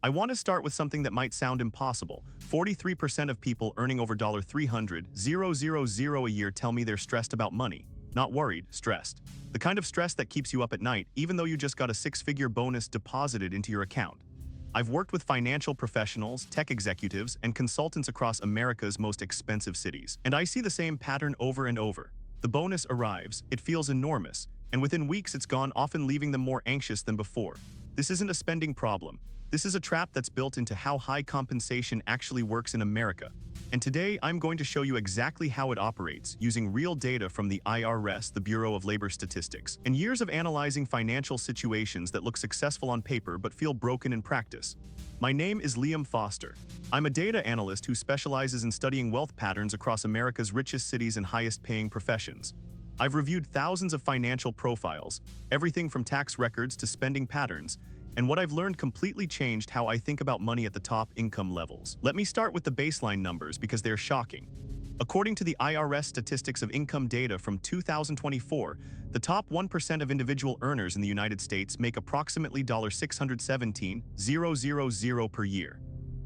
I want to start with something that might sound impossible. 43% of people earning over $300,000 a year tell me they're stressed about money. Not worried, stressed. The kind of stress that keeps you up at night even though you just got a six-figure bonus deposited into your account. I've worked with financial professionals, tech executives, and consultants across America's most expensive cities, and I see the same pattern over and over. The bonus arrives, it feels enormous, and within weeks it's gone, often leaving them more anxious than before. This isn't a spending problem. This is a trap that's built into how high compensation actually works in America. And today, I'm going to show you exactly how it operates, using real data from the IRS, the Bureau of Labor Statistics, and years of analyzing financial situations that look successful on paper but feel broken in practice. My name is Liam Foster. I'm a data analyst who specializes in studying wealth patterns across America's richest cities and highest-paying professions. I've reviewed thousands of financial profiles, everything from tax records to spending patterns, and what I've learned completely changed how I think about money at the top income levels. Let me start with the baseline numbers because they're shocking. According to the IRS statistics of income data from 2024, the top 1% of individual earners in the United States make approximately $617,000 per year.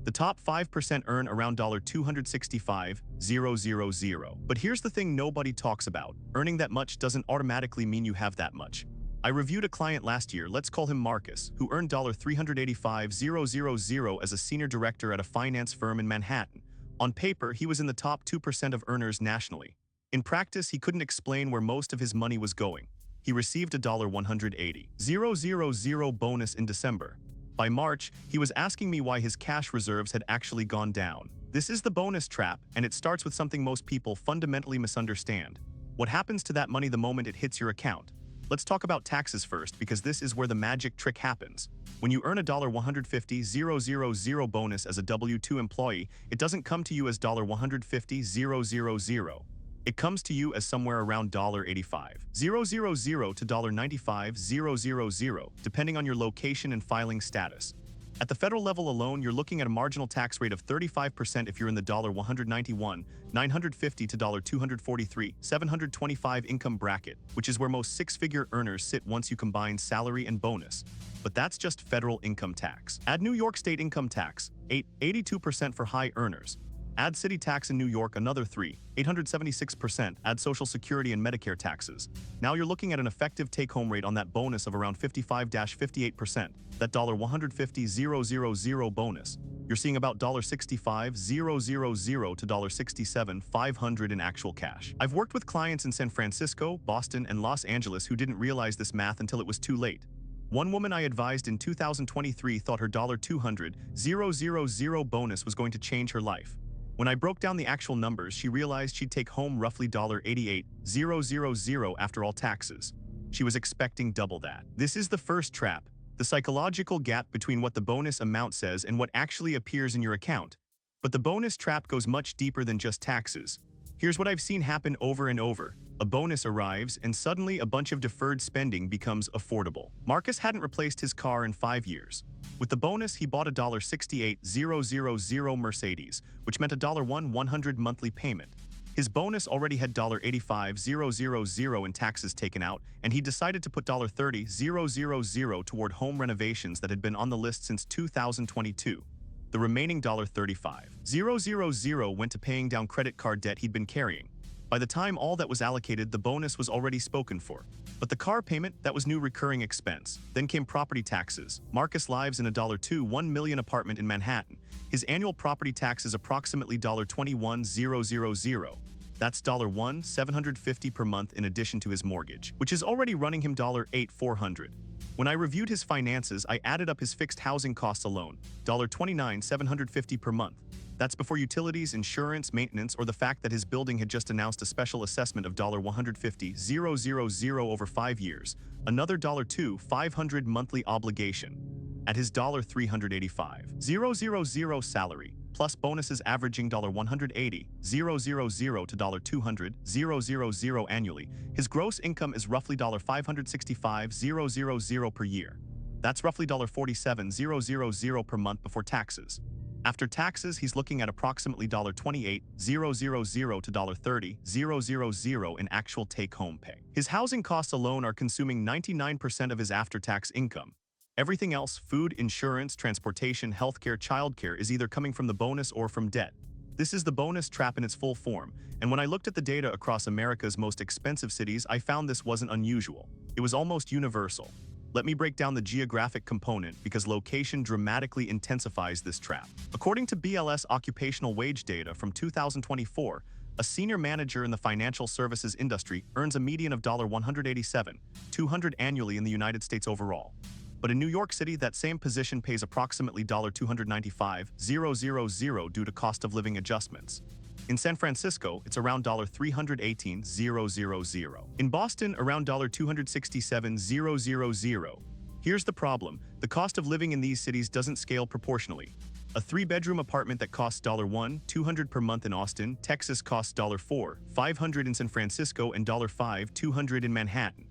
The top 5% earn around $265,000. But here's the thing nobody talks about. Earning that much doesn't automatically mean you have that much. I reviewed a client last year, let's call him Marcus, who earned $385,000 as a senior director at a finance firm in Manhattan. On paper, he was in the top 2% of earners nationally. In practice, he couldn't explain where most of his money was going. He received a $180,000 bonus in December. By March, he was asking me why his cash reserves had actually gone down. This is the bonus trap, and it starts with something most people fundamentally misunderstand. What happens to that money the moment it hits your account? Let's talk about taxes first because this is where the magic trick happens. When you earn a $150,000 bonus as a W-2 employee, it doesn't come to you as $150,000. It comes to you as somewhere around $85,000 to $95,000, depending on your location and filing status. At the federal level alone, you're looking at a marginal tax rate of 35% if you're in the $191,950 to $243,725 income bracket, which is where most six-figure earners sit once you combine salary and bonus. But that's just federal income tax. Add New York state income tax, 82% for high earners. Add city tax in New York, another 876%. Add Social Security and Medicare taxes. Now you're looking at an effective take-home rate on that bonus of around 55-58%. That $150,000 bonus. You're seeing about $65,000 to $67,500 in actual cash. I've worked with clients in San Francisco, Boston, and Los Angeles who didn't realize this math until it was too late. One woman I advised in 2023 thought her $200,000 bonus was going to change her life. When I broke down the actual numbers, she realized she'd take home roughly $88,000 after all taxes. She was expecting double that. This is the first trap, the psychological gap between what the bonus amount says and what actually appears in your account. But the bonus trap goes much deeper than just taxes. Here's what I've seen happen over and over. A bonus arrives, and suddenly a bunch of deferred spending becomes affordable. Marcus hadn't replaced his car in 5 years. With the bonus, he bought a $68,000 Mercedes, which meant a $100 monthly payment. His bonus already had $85,000 in taxes taken out, and he decided to put $30,000 toward home renovations that had been on the list since 2022. The remaining $35,000 went to paying down credit card debt he'd been carrying. By the time all that was allocated, the bonus was already spoken for. But the car payment, that was new recurring expense. Then came property taxes. Marcus lives in a $1 million apartment in Manhattan. His annual property tax is approximately $21,000. That's $1,750 per month in addition to his mortgage, which is already running him $8,400. When I reviewed his finances, I added up his fixed housing costs alone, $29,750 per month. That's before utilities, insurance, maintenance, or the fact that his building had just announced a special assessment of $150,000 over 5 years, another $2,500 monthly obligation. At his $385,000 salary, plus bonuses averaging $180,000 to $200,000 annually, his gross income is roughly $565,000 per year. That's roughly $47,000 per month before taxes. After taxes, he's looking at approximately $28,000 to $30,000 in actual take-home pay. His housing costs alone are consuming 99% of his after-tax income. Everything else, food, insurance, transportation, healthcare, childcare, is either coming from the bonus or from debt. This is the bonus trap in its full form, and when I looked at the data across America's most expensive cities, I found this wasn't unusual. It was almost universal. Let me break down the geographic component because location dramatically intensifies this trap. According to BLS occupational wage data from 2024, a senior manager in the financial services industry earns a median of $187,200 annually in the United States overall. But in New York City, that same position pays approximately $295,000 due to cost of living adjustments. In San Francisco, it's around $318,000. In Boston, around $267,000. Here's the problem: the cost of living in these cities doesn't scale proportionally. A 3-bedroom apartment that costs $1,200 per month in Austin, Texas costs $4,500 in San Francisco and $5,200 in Manhattan.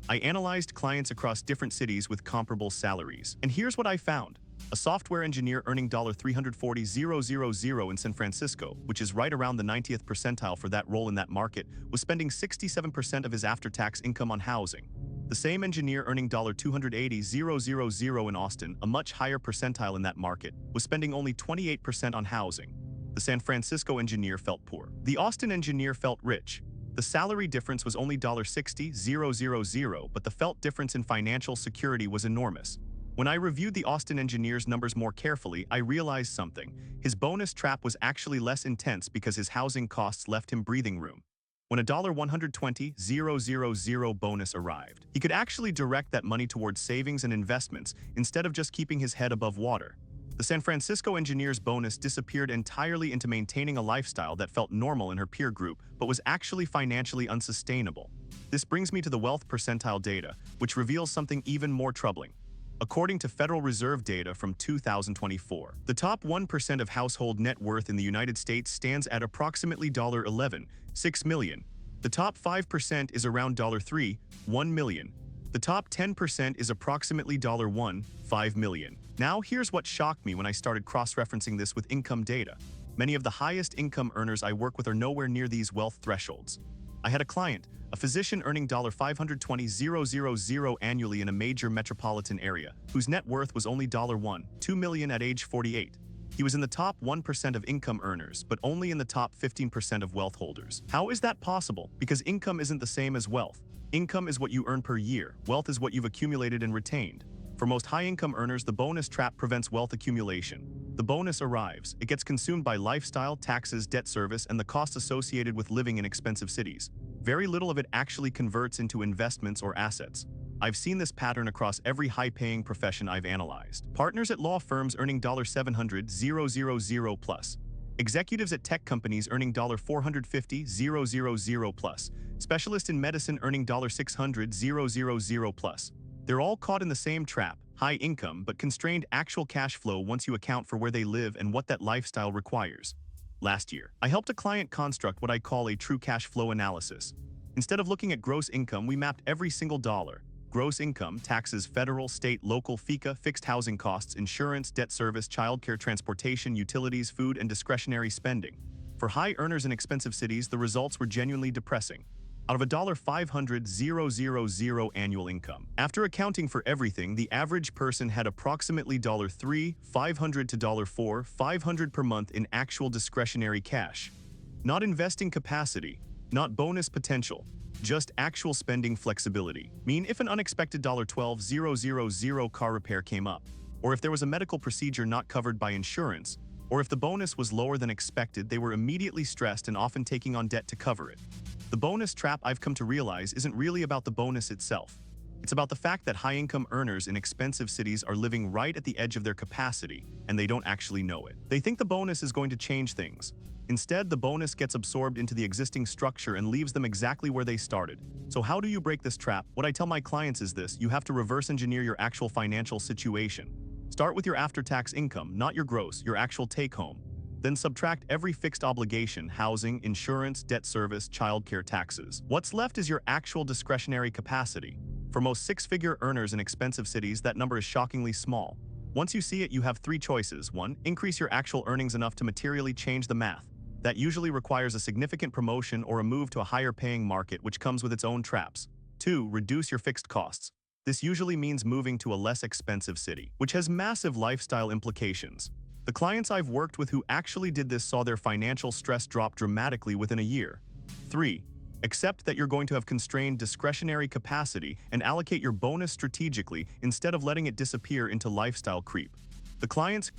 I analyzed clients across different cities with comparable salaries, and here's what I found. A software engineer earning $340,000 in San Francisco, which is right around the 90th percentile for that role in that market, was spending 67% of his after-tax income on housing. The same engineer earning $280,000 in Austin, a much higher percentile in that market, was spending only 28% on housing. The San Francisco engineer felt poor. The Austin engineer felt rich. The salary difference was only $60,000, but the felt difference in financial security was enormous. When I reviewed the Austin engineer's numbers more carefully, I realized something. His bonus trap was actually less intense because his housing costs left him breathing room. When a $120,000 bonus arrived, he could actually direct that money towards savings and investments instead of just keeping his head above water. The San Francisco engineer's bonus disappeared entirely into maintaining a lifestyle that felt normal in her peer group, but was actually financially unsustainable. This brings me to the wealth percentile data, which reveals something even more troubling. According to Federal Reserve data from 2024, the top 1% of household net worth in the United States stands at approximately $11.6 million. The top 5% is around $3.1 million. The top 10% is approximately $1.5 million. Now, here's what shocked me when I started cross-referencing this with income data. Many of the highest income earners I work with are nowhere near these wealth thresholds. I had a client, a physician earning $520,000 annually in a major metropolitan area, whose net worth was only $1.2 million at age 48. He was in the top 1% of income earners, but only in the top 15% of wealth holders. How is that possible? Because income isn't the same as wealth. Income is what you earn per year. Wealth is what you've accumulated and retained. For most high-income earners, the bonus trap prevents wealth accumulation. The bonus arrives. It gets consumed by lifestyle, taxes, debt service, and the costs associated with living in expensive cities. Very little of it actually converts into investments or assets. I've seen this pattern across every high-paying profession I've analyzed. Partners at law firms earning $700,000 plus. Executives at tech companies earning $450,000 plus. Specialists in medicine earning $600,000 plus. They're all caught in the same trap: high income but constrained actual cash flow once you account for where they live and what that lifestyle requires. Last year, I helped a client construct what I call a true cash flow analysis. Instead of looking at gross income, we mapped every single dollar: gross income, taxes, federal, state, local, FICA, fixed housing costs, insurance, debt service, childcare, transportation, utilities, food, and discretionary spending. For high earners in expensive cities, the results were genuinely depressing. Out of $500,000 annual income, after accounting for everything, the average person had approximately $3,500 to $4,500 per month in actual discretionary cash. Not investing capacity, not bonus potential, just actual spending flexibility. If an unexpected $12,000 car repair came up, or if there was a medical procedure not covered by insurance, or if the bonus was lower than expected, they were immediately stressed and often taking on debt to cover it. The bonus trap, I've come to realize, isn't really about the bonus itself. It's about the fact that high-income earners in expensive cities are living right at the edge of their capacity, and they don't actually know it. They think the bonus is going to change things. Instead, the bonus gets absorbed into the existing structure and leaves them exactly where they started. So how do you break this trap? What I tell my clients is this: you have to reverse engineer your actual financial situation. Start with your after-tax income, not your gross, your actual take-home. Then subtract every fixed obligation: housing, insurance, debt service, childcare, taxes. What's left is your actual discretionary capacity. For most six-figure earners in expensive cities, that number is shockingly small. Once you see it, you have three choices. 1. Increase your actual earnings enough to materially change the math. That usually requires a significant promotion or a move to a higher-paying market, which comes with its own traps. 2. Reduce your fixed costs. This usually means moving to a less expensive city, which has massive lifestyle implications. The clients I've worked with who actually did this saw their financial stress drop dramatically within a year. 3. Accept that you're going to have constrained discretionary capacity and allocate your bonus strategically instead of letting it disappear into lifestyle creep. The clients